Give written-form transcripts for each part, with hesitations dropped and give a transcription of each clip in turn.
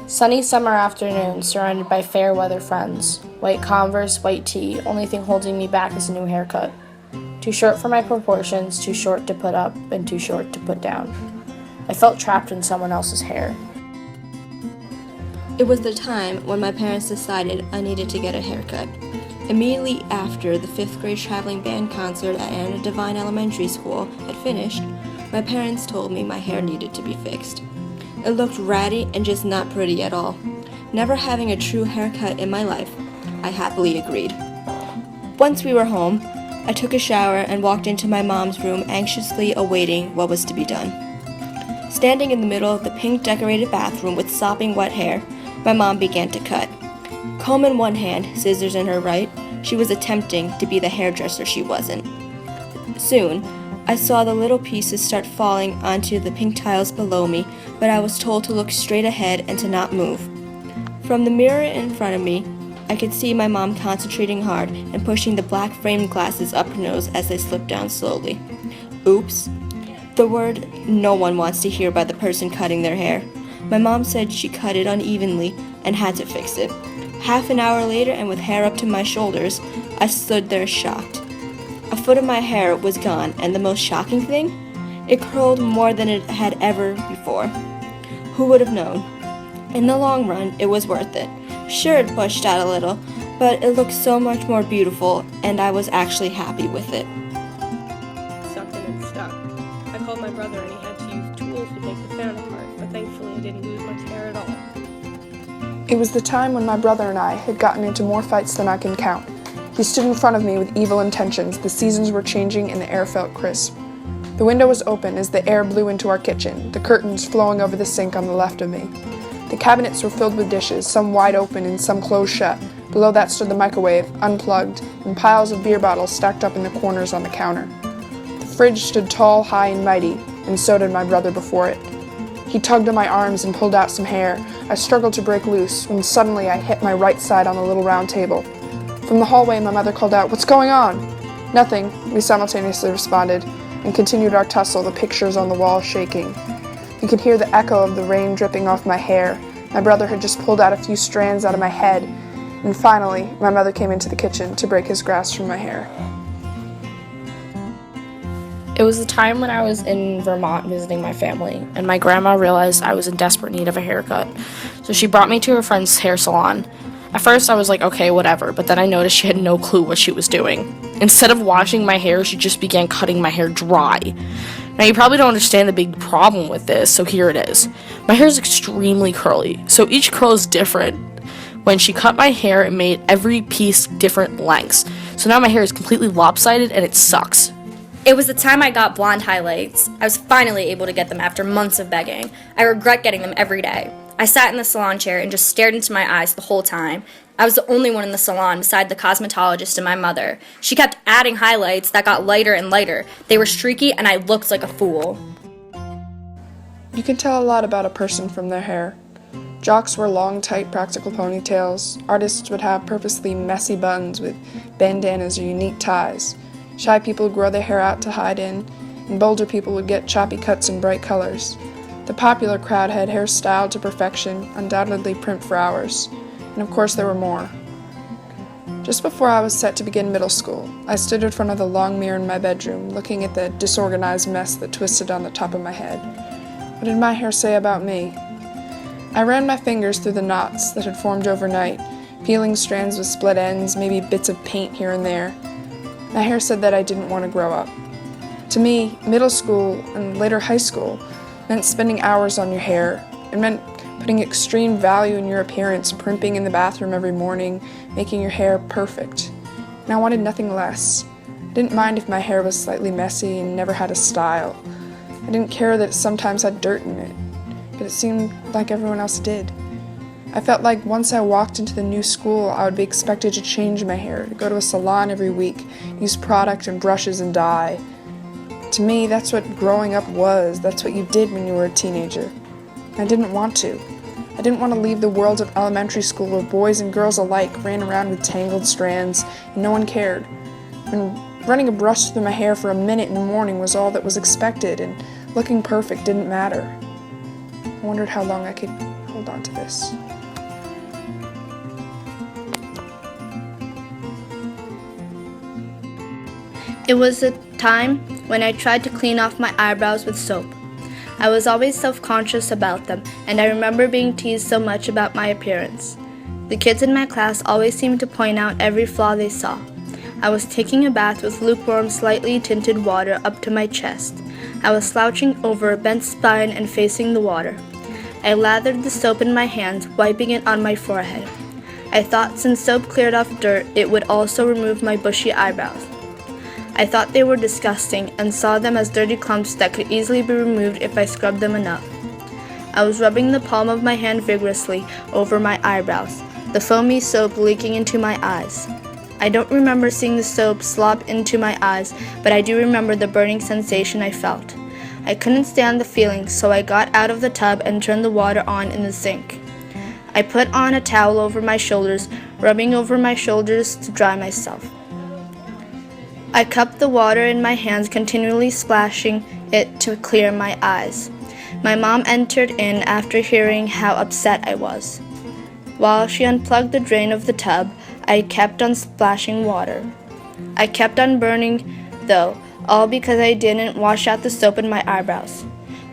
Sunny summer afternoon, surrounded by fair weather friends. White Converse, white tee, only thing holding me back is a new haircut. Too short for my proportions, too short to put up, and too short to put down. I felt trapped in someone else's hair. It was the time when my parents decided I needed to get a haircut. Immediately after the 5th grade traveling band concert at Anna Devine Elementary School had finished, my parents told me my hair needed to be fixed. It looked ratty and just not pretty at all. Never having a true haircut in my life, I happily agreed. Once we were home, I took a shower and walked into my mom's room anxiously awaiting what was to be done. Standing in the middle of the pink decorated bathroom with sopping wet hair, my mom began to cut. Comb in one hand, scissors in her right, she was attempting to be the hairdresser she wasn't. Soon, I saw the little pieces start falling onto the pink tiles below me, but I was told to look straight ahead and to not move. From the mirror in front of me, I could see my mom concentrating hard and pushing the black framed glasses up her nose as they slipped down slowly. Oops. The word no one wants to hear by the person cutting their hair. My mom said she cut it unevenly and had to fix it. Half an hour later, and with hair up to my shoulders, I stood there shocked. A foot of my hair was gone, and the most shocking thing? It curled more than it had ever before. Who would have known? In the long run, it was worth it. Sure, it pushed out a little, but it looked so much more beautiful, and I was actually happy with it. Sucked and it stuck. I called my brother and he had to use tools to take the fan apart, but thankfully I didn't lose much hair at all. It was the time when my brother and I had gotten into more fights than I can count. He stood in front of me with evil intentions. The seasons were changing and the air felt crisp. The window was open as the air blew into our kitchen, the curtains flowing over the sink on the left of me. The cabinets were filled with dishes, some wide open and some closed shut. Below that stood the microwave, unplugged, and piles of beer bottles stacked up in the corners on the counter. The fridge stood tall, high, and mighty, and so did my brother before it. He tugged on my arms and pulled out some hair. I struggled to break loose when suddenly I hit my right side on the little round table. From the hallway, my mother called out, "What's going on?" "Nothing," we simultaneously responded, and continued our tussle, the pictures on the wall shaking. You could hear the echo of the rain dripping off my hair. My brother had just pulled out a few strands out of my head, and finally, my mother came into the kitchen to break his grasp from my hair. It was the time when I was in Vermont visiting my family, and my grandma realized I was in desperate need of a haircut, so she brought me to her friend's hair salon. At first I was like, okay, whatever, but then I noticed she had no clue what she was doing. Instead of washing my hair, she just began cutting my hair dry. Now you probably don't understand the big problem with this, so here it is. My hair is extremely curly, so each curl is different. When she cut my hair, it made every piece different lengths, so now my hair is completely lopsided and it sucks. It was the time I got blonde highlights. I was finally able to get them after months of begging. I regret getting them every day. I sat in the salon chair and just stared into my eyes the whole time. I was the only one in the salon beside the cosmetologist and my mother. She kept adding highlights that got lighter and lighter. They were streaky and I looked like a fool. You can tell a lot about a person from their hair. Jocks wore long, tight, practical ponytails. Artists would have purposely messy buns with bandanas or unique ties. Shy people grow their hair out to hide in, and bolder people would get choppy cuts in bright colors. The popular crowd had hair styled to perfection, undoubtedly primped for hours. And of course there were more. Just before I was set to begin middle school, I stood in front of the long mirror in my bedroom, looking at the disorganized mess that twisted on the top of my head. What did my hair say about me? I ran my fingers through the knots that had formed overnight, peeling strands with split ends, maybe bits of paint here and there. My hair said that I didn't want to grow up. To me, middle school and later high school meant spending hours on your hair. It meant putting extreme value in your appearance, primping in the bathroom every morning, making your hair perfect. And I wanted nothing less. I didn't mind if my hair was slightly messy and never had a style. I didn't care that it sometimes had dirt in it, but it seemed like everyone else did. I felt like once I walked into the new school, I would be expected to change my hair, to go to a salon every week, use product and brushes and dye. To me, that's what growing up was. That's what you did when you were a teenager. I didn't want to. I didn't want to leave the world of elementary school where boys and girls alike ran around with tangled strands and no one cared. When running a brush through my hair for a minute in the morning was all that was expected and looking perfect didn't matter. I wondered how long I could hold hold on to this. It was a time when I tried to clean off my eyebrows with soap. I was always self-conscious about them, and I remember being teased so much about my appearance. The kids in my class always seemed to point out every flaw they saw. I was taking a bath with lukewarm, slightly tinted water up to my chest. I was slouching over a bent spine and facing the water. I lathered the soap in my hands, wiping it on my forehead. I thought since soap cleared off dirt, it would also remove my bushy eyebrows. I thought they were disgusting and saw them as dirty clumps that could easily be removed if I scrubbed them enough. I was rubbing the palm of my hand vigorously over my eyebrows, the foamy soap leaking into my eyes. I don't remember seeing the soap slop into my eyes, but I do remember the burning sensation I felt. I couldn't stand the feeling, so I got out of the tub and turned the water on in the sink. I put on a towel over my shoulders, rubbing over my shoulders to dry myself. I cupped the water in my hands, continually splashing it to clear my eyes. My mom entered in after hearing how upset I was. While she unplugged the drain of the tub, I kept on splashing water. I kept on burning, though, all because I didn't wash out the soap in my eyebrows.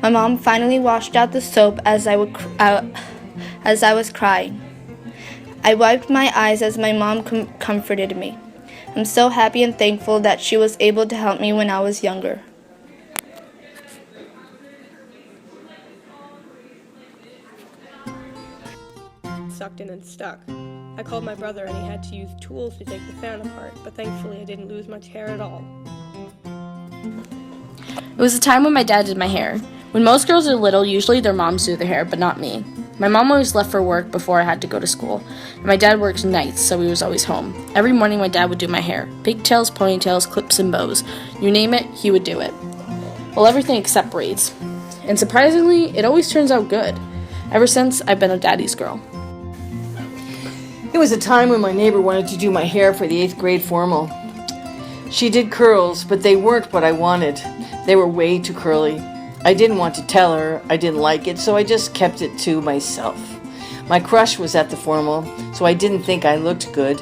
My mom finally washed out the soap as I was crying. I wiped my eyes as my mom comforted me. I'm so happy and thankful that she was able to help me when I was younger. Sucked in and stuck. I called my brother and he had to use tools to take the fan apart, but thankfully I didn't lose much hair at all. It was a time when my dad did my hair. When most girls are little, usually their moms do their hair, but not me. My mom always left for work before I had to go to school, and my dad works nights, so he was always home. Every morning my dad would do my hair. Pigtails, ponytails, clips, and bows. You name it, he would do it. Well, everything except braids. And surprisingly, it always turns out good. Ever since, I've been a daddy's girl. It was a time when my neighbor wanted to do my hair for the 8th grade formal. She did curls, but they weren't what I wanted. They were way too curly. I didn't want to tell her I didn't like it, so I just kept it to myself. My crush was at the formal, so I didn't think I looked good.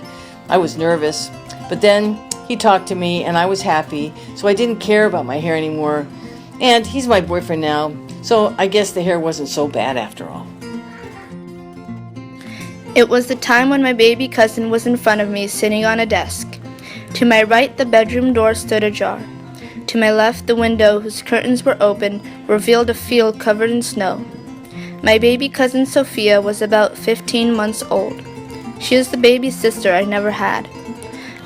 I was nervous, but then he talked to me and I was happy, so I didn't care about my hair anymore. And he's my boyfriend now, so I guess the hair wasn't so bad after all. It was the time when my baby cousin was in front of me, sitting on a desk. To my right, the bedroom door stood ajar. To my left, the window, whose curtains were open, revealed a field covered in snow. My baby cousin Sophia was about 15 months old. She is the baby sister I never had.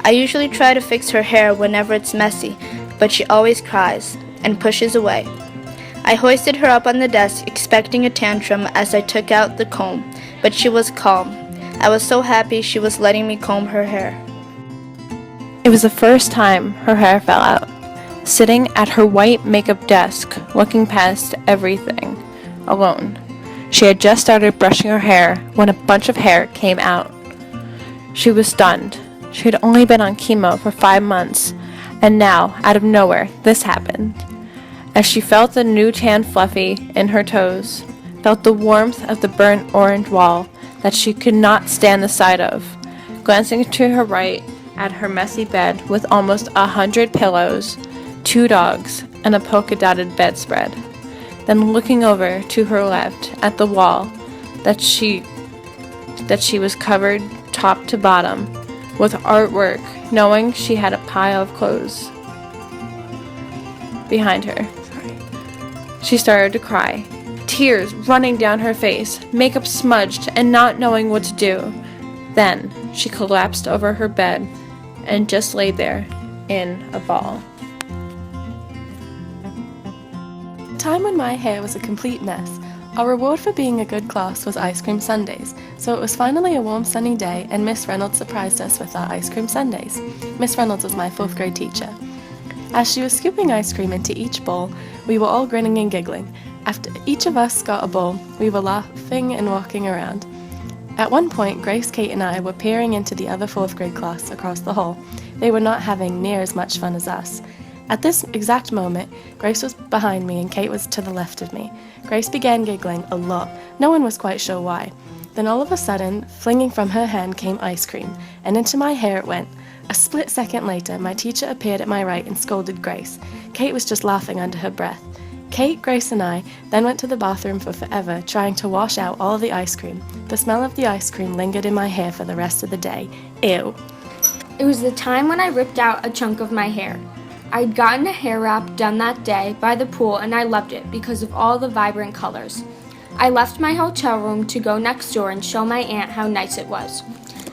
I usually try to fix her hair whenever it's messy, but she always cries and pushes away. I hoisted her up on the desk, expecting a tantrum as I took out the comb, but she was calm. I was so happy she was letting me comb her hair. It was the first time her hair fell out. Sitting at her white makeup desk, looking past everything, alone. She had just started brushing her hair when a bunch of hair came out. She was stunned. She had only been on chemo for 5 months, and now, out of nowhere, this happened. As she felt the new tan fluffy in her toes, felt the warmth of the burnt orange wall that she could not stand the sight of, glancing to her right at her messy bed with almost 100 pillows, 2 dogs, and a polka-dotted bedspread. Then looking over to her left at the wall that she was covered top to bottom with artwork, knowing she had a pile of clothes behind her. She started to cry, tears running down her face, makeup smudged and not knowing what to do. Then she collapsed over her bed and just lay there in a ball. Time when my hair was a complete mess. Our reward for being a good class was ice cream sundaes, so it was finally a warm sunny day and Miss Reynolds surprised us with our ice cream sundaes. Miss Reynolds was my 4th grade teacher. As she was scooping ice cream into each bowl, we were all grinning and giggling. After each of us got a bowl, we were laughing and walking around. At one point, Grace, Kate, and I were peering into the other 4th grade class across the hall. They were not having near as much fun as us. At this exact moment, Grace was behind me and Kate was to the left of me. Grace began giggling a lot. No one was quite sure why. Then all of a sudden, flinging from her hand came ice cream, and into my hair it went. A split second later, my teacher appeared at my right and scolded Grace. Kate was just laughing under her breath. Kate, Grace, and I then went to the bathroom for forever, trying to wash out all of the ice cream. The smell of the ice cream lingered in my hair for the rest of the day. Ew. It was the time when I ripped out a chunk of my hair. I'd gotten a hair wrap done that day by the pool and I loved it because of all the vibrant colors. I left my hotel room to go next door and show my aunt how nice it was.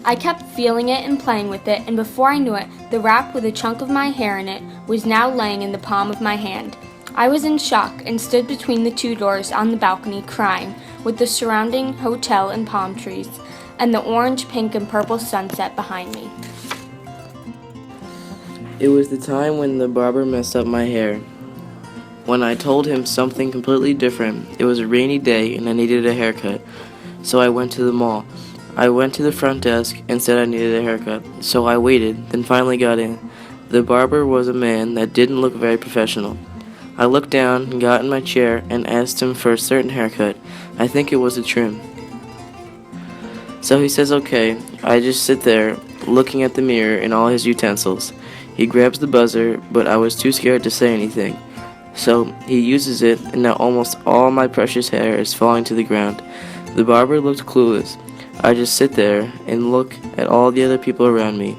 I kept feeling it and playing with it, and before I knew it, the wrap with a chunk of my hair in it was now laying in the palm of my hand. I was in shock and stood between the two doors on the balcony crying, with the surrounding hotel and palm trees, and the orange, pink, and purple sunset behind me. It was the time when the barber messed up my hair. When I told him something completely different, it was a rainy day and I needed a haircut, so I went to the mall. I went to the front desk and said I needed a haircut, so I waited, then finally got in. The barber was a man that didn't look very professional. I looked down and got in my chair and asked him for a certain haircut. I think it was a trim. So he says okay. I just sit there, looking at the mirror and all his utensils. He grabs the buzzer, but I was too scared to say anything. So he uses it, and now almost all my precious hair is falling to the ground. The barber looked clueless. I just sit there and look at all the other people around me.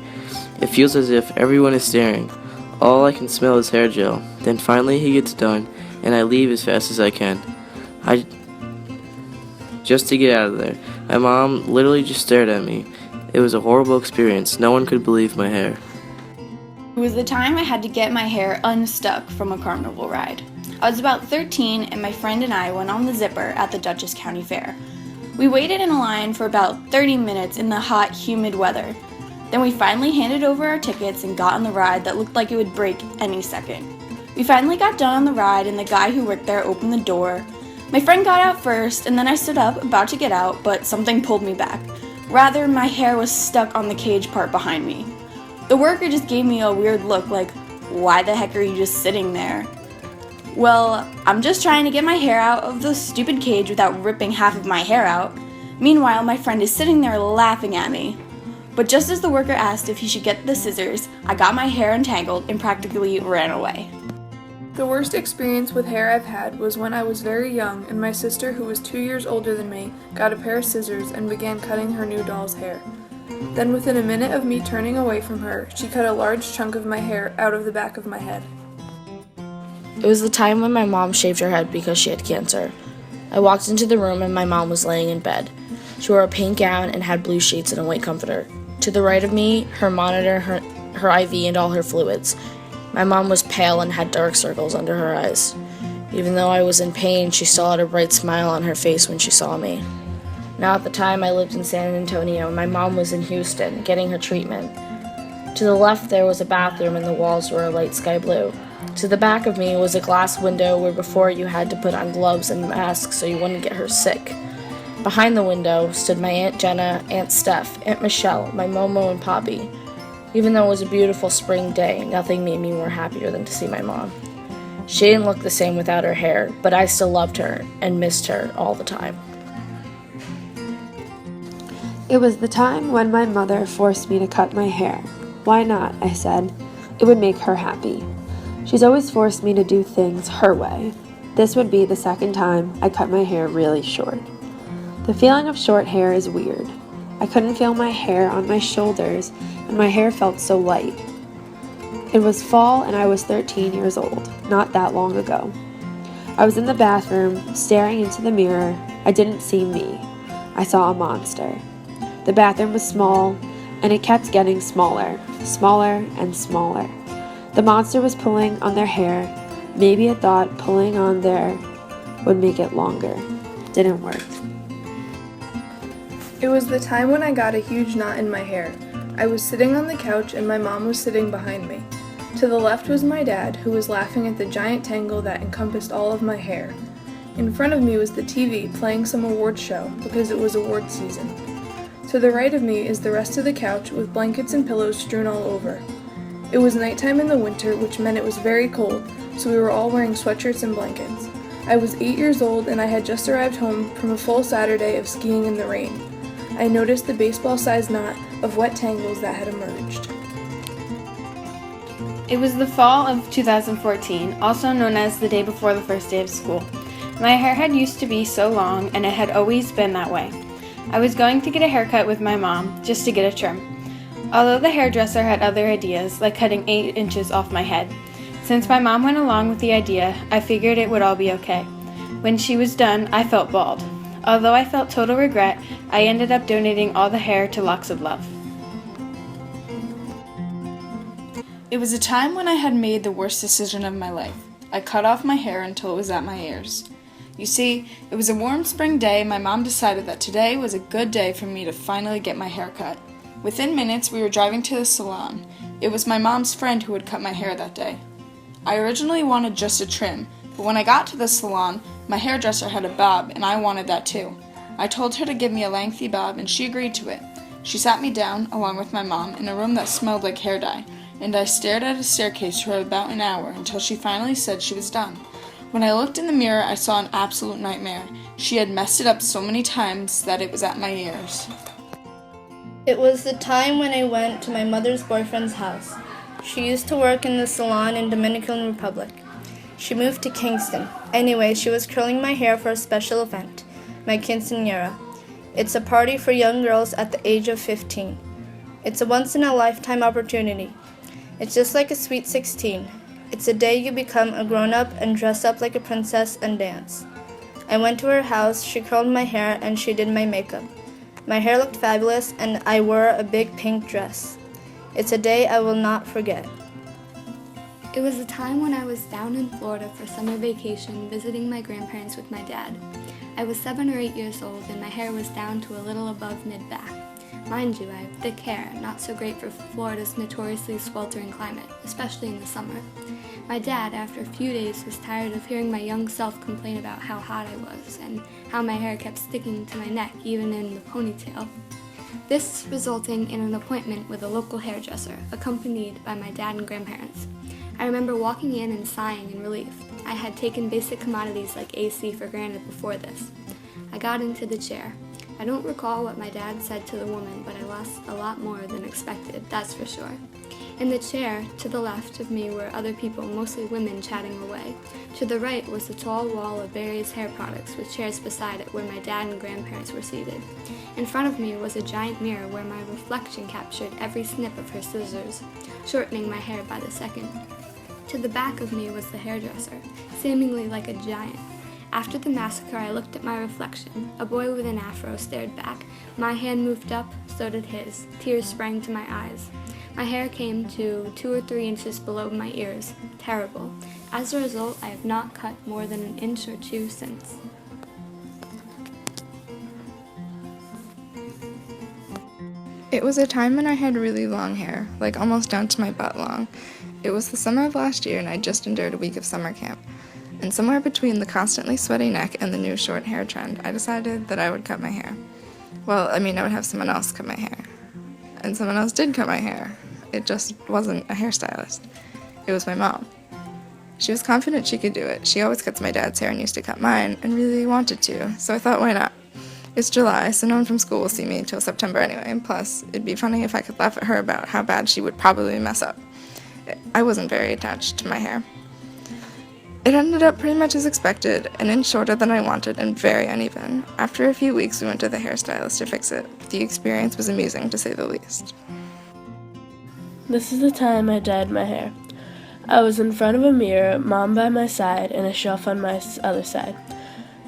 It feels as if everyone is staring. All I can smell is hair gel. Then finally he gets done, and I leave as fast as I can. Just to get out of there. My mom literally just stared at me. It was a horrible experience. No one could believe my hair. It was the time I had to get my hair unstuck from a carnival ride. I was about 13 and my friend and I went on the zipper at the Dutchess County Fair. We waited in a line for about 30 minutes in the hot, humid weather. Then we finally handed over our tickets and got on the ride that looked like it would break any second. We finally got done on the ride and the guy who worked there opened the door. My friend got out first and then I stood up about to get out, but something pulled me back. Rather, my hair was stuck on the cage part behind me. The worker just gave me a weird look like, why the heck are you just sitting there? Well, I'm just trying to get my hair out of the stupid cage without ripping half of my hair out. Meanwhile, my friend is sitting there laughing at me. But just as the worker asked if he should get the scissors, I got my hair entangled and practically ran away. The worst experience with hair I've had was when I was very young and my sister, who was 2 years older than me, got a pair of scissors and began cutting her new doll's hair. Then within a minute of me turning away from her, she cut a large chunk of my hair out of the back of my head. It was the time when my mom shaved her head because she had cancer. I walked into the room and my mom was laying in bed. She wore a pink gown and had blue sheets and a white comforter. To the right of me, her monitor, her IV, and all her fluids. My mom was pale and had dark circles under her eyes. Even though I was in pain, she still had a bright smile on her face when she saw me. Now at the time I lived in San Antonio and my mom was in Houston getting her treatment. To the left there was a bathroom and the walls were a light sky blue. To the back of me was a glass window where before you had to put on gloves and masks so you wouldn't get her sick. Behind the window stood my Aunt Jenna, Aunt Steph, Aunt Michelle, my Momo, and Poppy. Even though it was a beautiful spring day, nothing made me more happier than to see my mom. She didn't look the same without her hair, but I still loved her and missed her all the time. It was the time when my mother forced me to cut my hair. Why not? I said. It would make her happy. She's always forced me to do things her way. This would be the second time I cut my hair really short. The feeling of short hair is weird. I couldn't feel my hair on my shoulders, and my hair felt so light. It was fall and I was 13 years old, not that long ago. I was in the bathroom, staring into the mirror. I didn't see me. I saw a monster. The bathroom was small, and it kept getting smaller, smaller and smaller. The monster was pulling on their hair. Maybe it thought pulling on there would make it longer. Didn't work. It was the time when I got a huge knot in my hair. I was sitting on the couch and my mom was sitting behind me. To the left was my dad, who was laughing at the giant tangle that encompassed all of my hair. In front of me was the TV playing some award show because it was award season. To the right of me is the rest of the couch with blankets and pillows strewn all over. It was nighttime in the winter, which meant it was very cold, so we were all wearing sweatshirts and blankets. I was 8 years old and I had just arrived home from a full Saturday of skiing in the rain. I noticed the baseball-sized knot of wet tangles that had emerged. It was the fall of 2014, also known as the day before the first day of school. My hair had used to be so long, and it had always been that way. I was going to get a haircut with my mom, just to get a trim. Although the hairdresser had other ideas, like cutting 8 inches off my head. Since my mom went along with the idea, I figured it would all be okay. When she was done, I felt bald. Although I felt total regret, I ended up donating all the hair to Locks of Love. It was a time when I had made the worst decision of my life. I cut off my hair until it was at my ears. You see, it was a warm spring day and my mom decided that today was a good day for me to finally get my hair cut. Within minutes, we were driving to the salon. It was my mom's friend who would cut my hair that day. I originally wanted just a trim, but when I got to the salon, my hairdresser had a bob and I wanted that too. I told her to give me a lengthy bob and she agreed to it. She sat me down, along with my mom, in a room that smelled like hair dye, and I stared at a staircase for about an hour until she finally said she was done. When I looked in the mirror, I saw an absolute nightmare. She had messed it up so many times that it was at my ears. It was the time when I went to my mother's boyfriend's house. She used to work in the salon in Dominican Republic. She moved to Kingston. Anyway, she was curling my hair for a special event, my quinceañera. It's a party for young girls at the age of 15. It's a once-in-a-lifetime opportunity. It's just like a sweet 16. It's a day you become a grown-up and dress up like a princess and dance. I went to her house, she curled my hair, and she did my makeup. My hair looked fabulous, and I wore a big pink dress. It's a day I will not forget. It was a time when I was down in Florida for summer vacation visiting my grandparents with my dad. I was 7 or 8 years old and my hair was down to a little above mid-back. Mind you, I have thick hair, not so great for Florida's notoriously sweltering climate, especially in the summer. My dad, after a few days, was tired of hearing my young self complain about how hot I was and how my hair kept sticking to my neck even in the ponytail. This resulting in an appointment with a local hairdresser, accompanied by my dad and grandparents. I remember walking in and sighing in relief. I had taken basic commodities like AC for granted before this. I got into the chair. I don't recall what my dad said to the woman, but I lost a lot more than expected, that's for sure. In the chair, to the left of me were other people, mostly women, chatting away. To the right was the tall wall of various hair products with chairs beside it where my dad and grandparents were seated. In front of me was a giant mirror where my reflection captured every snip of her scissors, shortening my hair by the second. To the back of me was the hairdresser, seemingly like a giant. After the massacre, I looked at my reflection. A boy with an afro stared back. My hand moved up, so did his. Tears sprang to my eyes. My hair came to 2 or 3 inches below my ears. Terrible. As a result, I have not cut more than an inch or 2 since. It was a time when I had really long hair, like almost down to my butt long. It was the summer of last year and I just endured a week of summer camp. And somewhere between the constantly sweaty neck and the new short hair trend, I decided that I would cut my hair. Well, I would have someone else cut my hair. And someone else did cut my hair. It just wasn't a hairstylist. It was my mom. She was confident she could do it. She always cuts my dad's hair and used to cut mine, and really wanted to, so I thought, why not? It's July, so no one from school will see me until September anyway, and plus, it'd be funny if I could laugh at her about how bad she would probably mess up. I wasn't very attached to my hair. It ended up pretty much as expected, an inch shorter than I wanted and very uneven. After a few weeks, we went to the hairstylist to fix it. The experience was amusing, to say the least. This is the time I dyed my hair. I was in front of a mirror, Mom by my side, and a shelf on my other side.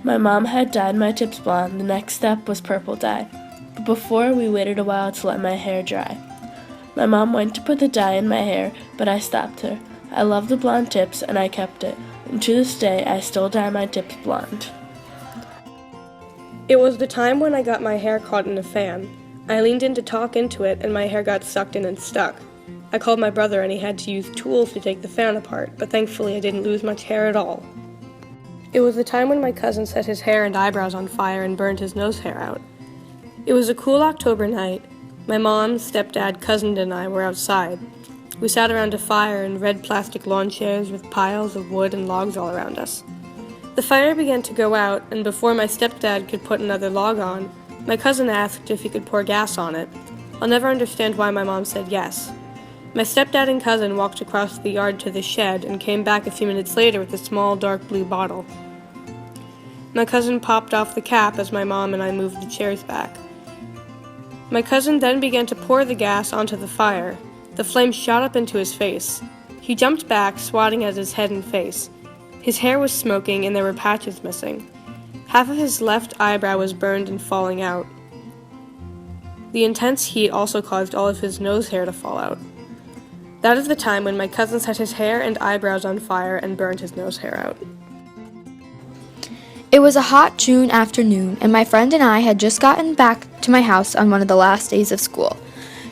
My mom had dyed my tips blonde. The next step was purple dye. But before, we waited a while to let my hair dry. My mom went to put the dye in my hair, but I stopped her. I love the blonde tips, and I kept it. And to this day, I still dye my tips blonde. It was the time when I got my hair caught in a fan. I leaned in to talk into it, and my hair got sucked in and stuck. I called my brother, and he had to use tools to take the fan apart, but thankfully I didn't lose much hair at all. It was the time when my cousin set his hair and eyebrows on fire and burned his nose hair out. It was a cool October night. My mom, stepdad, cousin, and I were outside. We sat around a fire in red plastic lawn chairs with piles of wood and logs all around us. The fire began to go out, and before my stepdad could put another log on, my cousin asked if he could pour gas on it. I'll never understand why my mom said yes. My stepdad and cousin walked across the yard to the shed and came back a few minutes later with a small dark blue bottle. My cousin popped off the cap as my mom and I moved the chairs back. My cousin then began to pour the gas onto the fire. The flame shot up into his face. He jumped back, swatting at his head and face. His hair was smoking and there were patches missing. Half of his left eyebrow was burned and falling out. The intense heat also caused all of his nose hair to fall out. That is the time when my cousin set his hair and eyebrows on fire and burned his nose hair out. It was a hot June afternoon, and my friend and I had just gotten back to my house on one of the last days of school.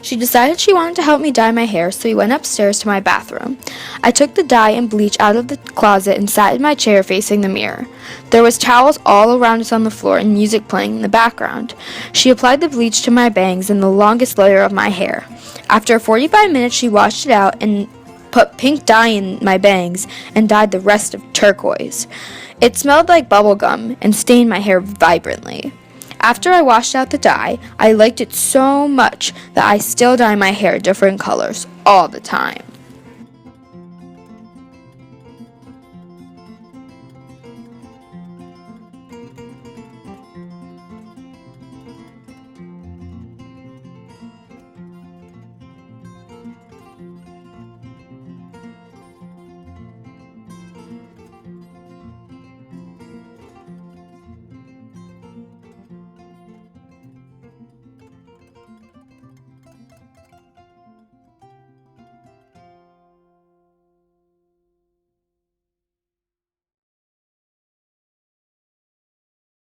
She decided she wanted to help me dye my hair, so we went upstairs to my bathroom. I took the dye and bleach out of the closet and sat in my chair facing the mirror. There was towels all around us on the floor and music playing in the background. She applied the bleach to my bangs and the longest layer of my hair. After 45 minutes, she washed it out and put pink dye in my bangs and dyed the rest of turquoise. It smelled like bubblegum and stained my hair vibrantly. After I washed out the dye, I liked it so much that I still dye my hair different colors all the time.